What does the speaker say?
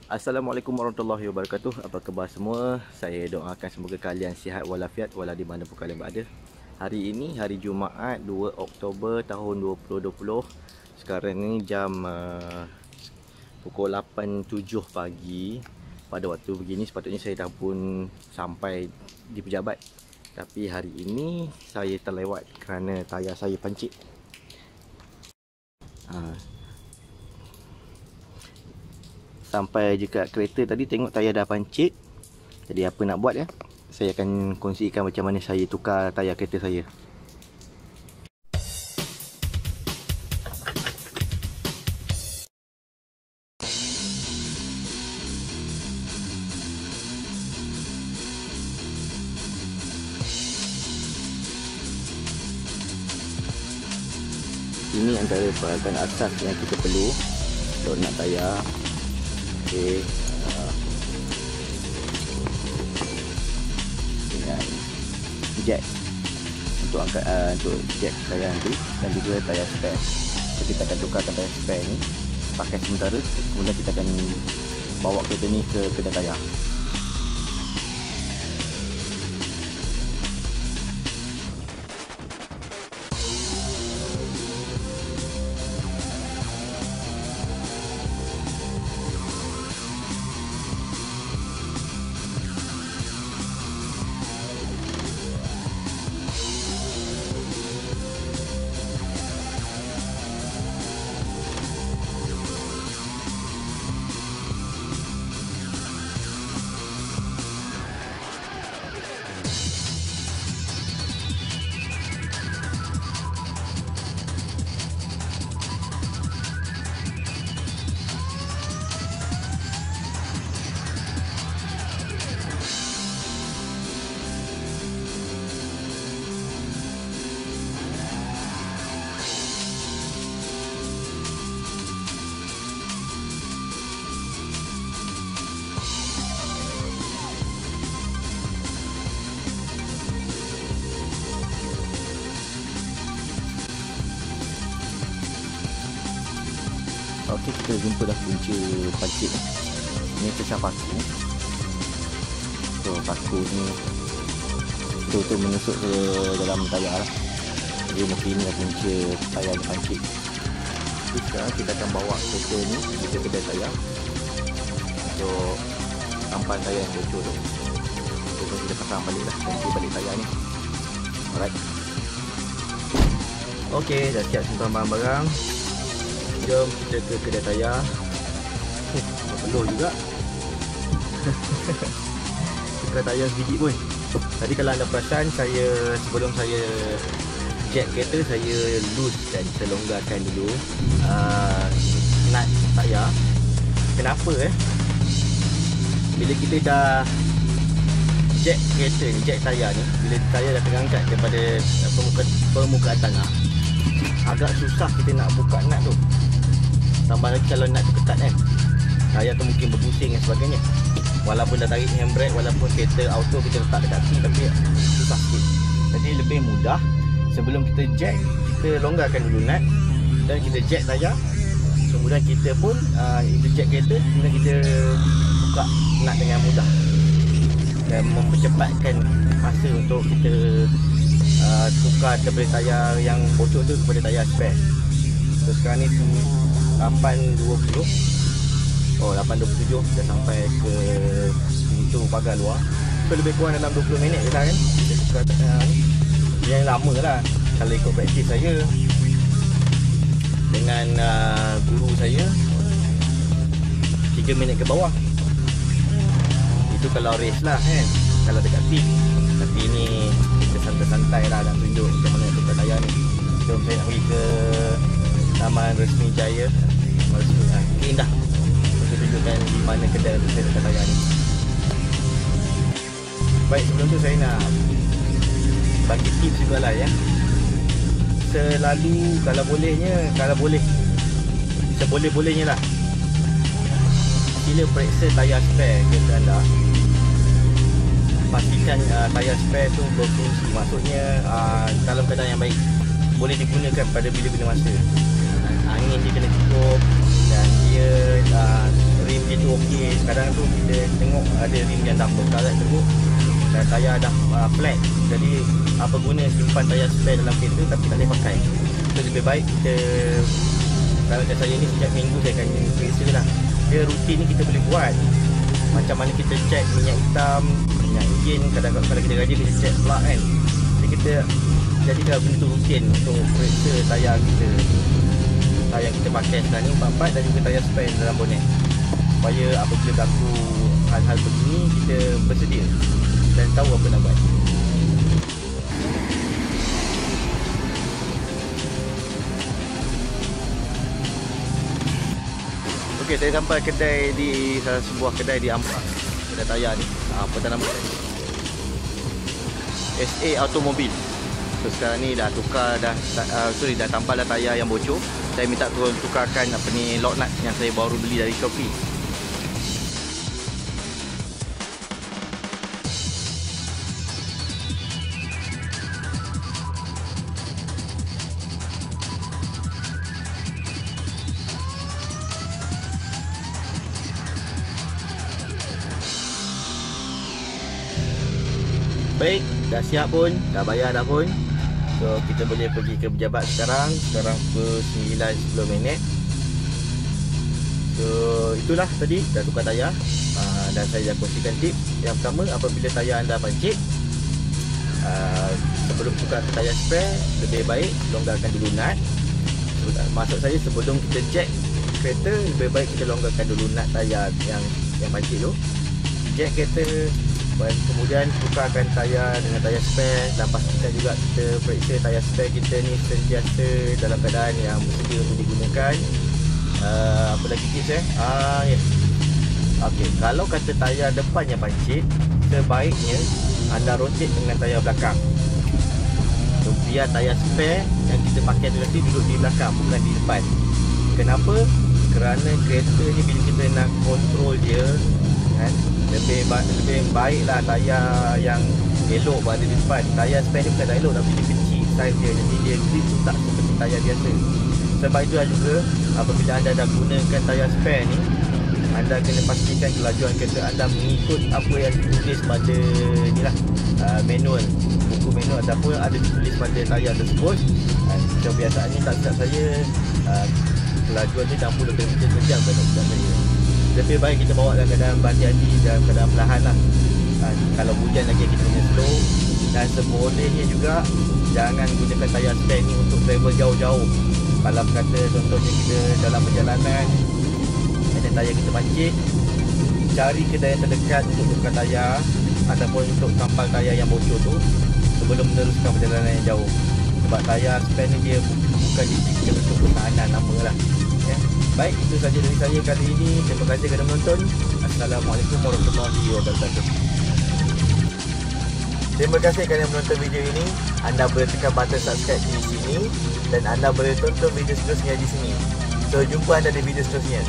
Assalamualaikum warahmatullahi wabarakatuh. Apa khabar semua? Saya doakan semoga kalian sihat walafiat wala di mana pun kalian berada. Hari ini hari Jumaat 2 Oktober tahun 2020. Sekarang ni jam pukul 8.07 pagi. Pada waktu begini sepatutnya saya dah pun sampai di pejabat. Tapi hari ini saya terlewat kerana tayar saya pancit. Sampai dekat kereta tadi tengok tayar dah pancit. Jadi apa nak buat ya? Saya akan kongsikan macam mana saya tukar tayar kereta saya. Ini antara peralatan asas yang kita perlu untuk nak tayar. Okey, dengan jack untuk angkat untuk jack tayar nanti, dan juga tayar spare. So, kita akan tukarkan tayar spare ni pakai sementara, kemudian kita akan bawa kereta ni ke kedai tayar. Okey, kita jumpa dah punca pancit. Ini pecah paku. So, paku ni betul-betul menusuk ke dalam tayar lah. Jadi mungkin ini dah punca tayar pancit. Jadi sekarang kita akan bawa kereta ni ke kedai tayar untuk tampan tayar yang bocor tu. Jadi kita pasang balik lah, ganti balik tayar ni. Alright. Okey, dah siap simpan barang-barang. Jom kita ke kedai tayar. Penuh juga. Tukar tayar sebiji pun. Tadi kalau anda perasan, sebelum saya jack kereta, saya loosekan, saya longgarkan dulu nut tayar. Kenapa bila kita dah jack kereta ni, jack tayar ni, bila tayar dah terangkat daripada permukaan tanah, agak susah kita nak buka nut tu. Tambah lagi kalau nut tu ketat kan, tayar tu mungkin berpusing dan sebagainya. Walaupun dah tarik handbrake, walaupun kereta auto kita letak dekat sini, tapi susah sikit. Jadi lebih mudah sebelum kita jack, kita longgarkan dulu nut dan kita jack tayar. Kemudian kita pun kita jack kereta, kemudian kita buka nut dengan mudah dan mempercepatkan masa untuk kita tukar daripada tayar yang bocor tu kepada tayar spare. So sekarang ni 8.20, 8.27 dah sampai ke pintu pagar luar. So lebih kurang dalam 20 minit je lah kan. Kita tukar yang lama lah kalau ikut praktis saya dengan guru saya, 3 minit ke bawah. Itu kalau race lah kan, kalau dekat pit. Tapi ni kita santai-santai lah nak tunjuk macam mana tukar tayar ni. Jom saya nak pergi ke Taman Resmi Jaya, Indah, untuk tunjukkan di mana kedai untuk saya tukar tayar ni. Baik, sebelum tu saya nak bagi tips juga lah ya. Selalu kalau boleh seboleh-bolehnya lah, sila periksa tayar spare kereta anda. Pastikan tayar spare tu berfungsi, maksudnya dalam keadaan yang baik, boleh digunakan pada bila-bila masa. Angin dia kena cukup dan dia rim dia tu okey, kadang tu kita tengok ada rim yang dah berkarat teruk dan tayar dah flat. Jadi apa guna simpan tayar spare dalam kereta tapi tak boleh pakai. So lebih baik kita, kalau macam saya ni setiap minggu saya akan periksa lah. Dia rutin ni kita boleh buat. Macam mana kita check minyak hitam, minyak enjin, kadang-kadang kalau kita rajin kita check plug kan. Jadi kita jadikan benda tu rutin untuk periksa tayar kita. Tayar yang kita pakai sekarang ni 44 dan juga tayar spare dalam bonet, supaya apabila berlaku hal-hal begini kita bersedia dan tahu apa nak buat. Okey, saya sampai kedai di salah sebuah kedai di Ampang. Kedai tayar ni, apa nama kedai? SA Automobil. So sekarang ni dah tukar dah tampal dah tayar yang bocor. Saya minta tolong tukarkan apa ni lock nut yang saya baru beli dari Shopee. Baik, dah siap pun, dah bayar dah pun. So kita boleh pergi ke pejabat sekarang. Sekarang pukul 9.10. So itulah tadi dah tukar tayar. Dan saya dah kongsikan tip. Yang pertama, apabila tayar anda pancit, sebelum tukar ke tayar spare, lebih baik longgarkan dulu nut. Maksud saya sebelum kita jack kereta, lebih baik kita longgarkan dulu nut tayar yang pancit tu. Jack kereta, kemudian tukarkan tayar dengan tayar spare, dan pastikan juga kita periksa tayar spare kita ni sentiasa dalam keadaan yang bersedia untuk digunakan. Apa lagi tips yes. Okey, kalau kata tayar depan yang pancit, sebaiknya anda rotate dengan tayar belakang. So, biar tayar spare yang kita pakai tu nanti duduk di belakang, bukan di depan. Kenapa? Kerana kereta ni bila kita nak kontrol dia kan, lebih baiklah tayar yang elok berada di depan. Tayar spare ni bukan tak elok, tapi dia kecil saiz dia, jadi dia grip tu tak seperti tayar biasa. Sebab itu juga apabila anda dah gunakan tayar spare ni, anda kena pastikan kelajuan kereta anda mengikut apa yang ditulis pada inilah manual, buku manual ataupun ada ditulis pada tayar tersebut. Kebiasaannya tak silap saya kelajuan ni 60 km per jam kan tak saya. Lebih baik kita bawa dalam keadaan berhati-hati dan keadaan perlahan lah. Kalau hujan lagi kita kena slow. Dan sebolehnya juga jangan gunakan tayar spare ni untuk travel jauh-jauh. Kalau kata contohnya kita dalam perjalanan dan tayar kita pancit, cari kedai yang terdekat untuk tukar tayar ataupun untuk tampal tayar yang bocor tu sebelum meneruskan perjalanan yang jauh. Sebab tayar spare ni dia bukan diciptakan untuk pertahanan lama lah. Baik, itu saja dari saya kali ini. Terima kasih kerana menonton. Assalamualaikum warahmatullahi wabarakatuh. Terima kasih kerana menonton video ini. Anda boleh tekan button subscribe di sini dan anda boleh tonton video seterusnya di sini. So, jumpa anda di video seterusnya.